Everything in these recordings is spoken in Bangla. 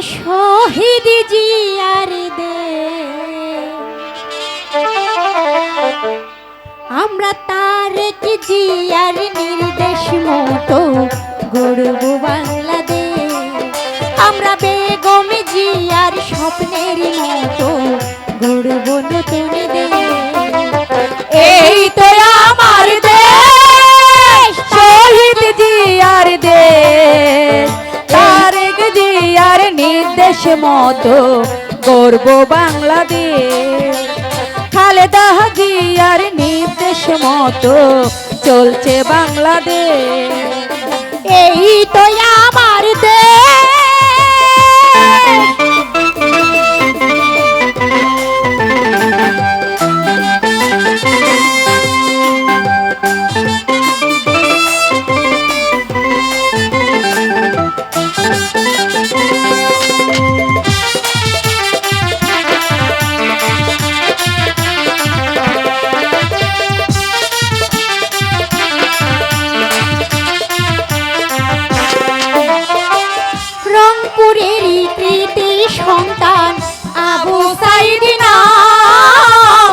শহীদ জিয়ার দেশ, আমরা তারেক জিয়ার নির্দেশ মতো গড়ব বাংলাদেশ, আমরা বেগম জিয়ার স্বপ্নের মতো গড়ব নতুন দেশ। এই তো আমার দেশ, শহীদ জিয়ার দেশ, তারেক জিয়ার নির্দেশ মতো গড়ব বাংলাদেশ, খালেদা জিয়ার নির্দেশ মতো চলছে বাংলাদেশ। এই তো আমার দেশ। রংপুরেরই কৃতি সন্তান আবু সাইদ নাম,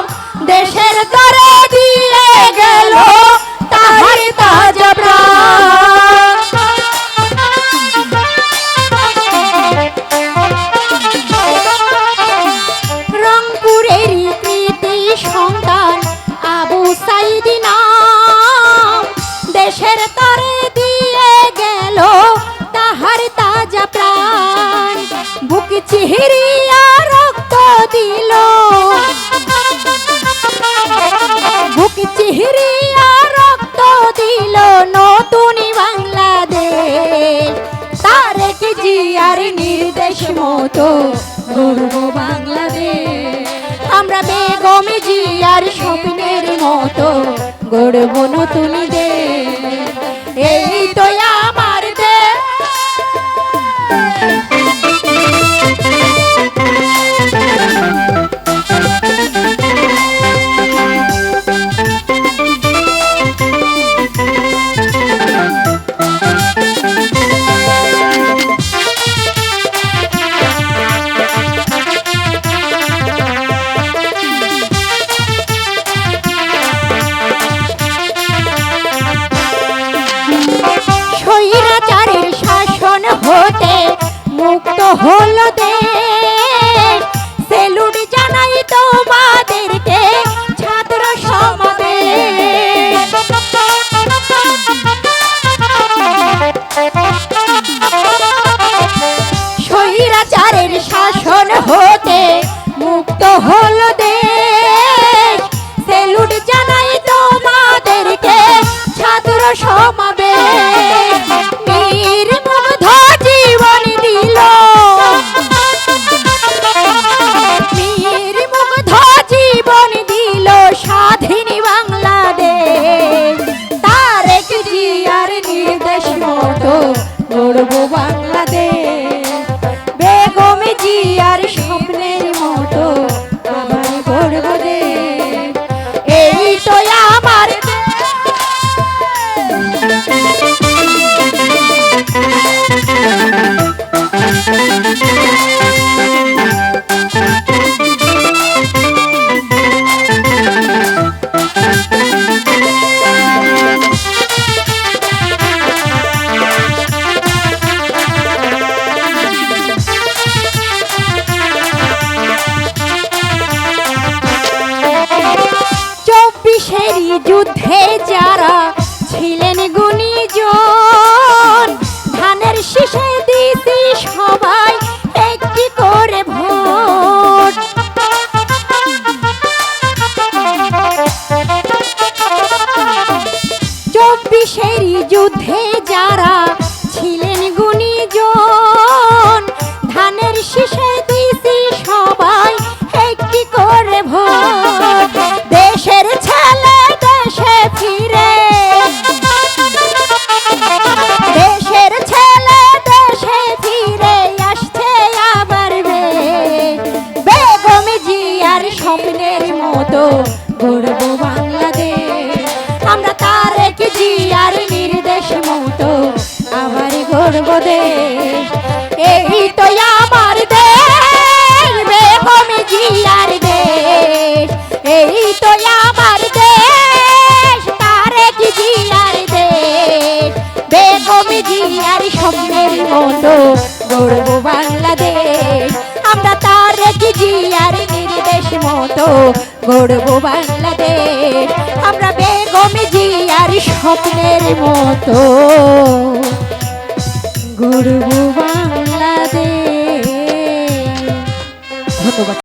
দেশের তরে দিয়ে গেল তাহার তাজা প্রাণ। রংপুরেরই কৃতি সন্তান আবু সাইদ নাম, দেশের তরে দিয়ে গেল তাহার তাজা প্রাণ। বুক চিহিরিয়া রক্ত দিল, বুক চিহিরিয়া রক্ত দিল নতুন বাংলাদেশ, তারেক জিয়ার নির্দেশ মতো গড়ব বাংলাদেশ, আমরা বেগম জিয়ার স্বপ্নের মতো গড়ব নতুন দেশ। এই তো আমার দেশ। স্বৈরাচারের শাসন হতে মুক্ত হলো দেশ, সেলুট জানাই তোমাদেরকে ছাত্র সমাবেশ। স্বৈরাচারের শাসন হতে মুক্ত হলো দেশ, সেলুট জানাই তোমাদেরকে ছাত্র সমাবেশ। বীর মুগ্ধ জীবন দিল, বীর মুগ্ধ জীবন দিল স্বাধীন বাংলাদেশ, তারেক জিয়ার নির্দেশ মতো গড়ব বাংলাদেশ, বেগম জিয়ার স্বপ্নের মতো আবার গড়ব দেশ। এই তো আমার চব্বিশেরই যুদ্ধে যারা ছিলেন গুণীজন, ধানের শীষে দিছি সবাই একটি করে ভোট। চব্বিশেরই যুদ্ধে যারা ছিলেন গুণীজন, ধানের শীষে দিছি সবাই একটি করে ভোট। দেশের ছেলে দেশে ফিরে, দেশের ছেলে দেশে ফিরে আসছে আবার বেগম জিয়ার স্বপ্নের মতো গড়ব বাংলাদেশ, আমরা তারেক জিয়ার নির্দেশ মতো আবার গড়ব দেশ। এই তো আমার মতো গড়ব বাংলাদেশ। আমরা তারেক জিয়ার নির্দেশ মতো গড়ব বাংলাদেশ। আমরা বেগম জিয়ার স্বপ্নের মতো গড়ব বাংলাদেশ। ধন্যবাদ।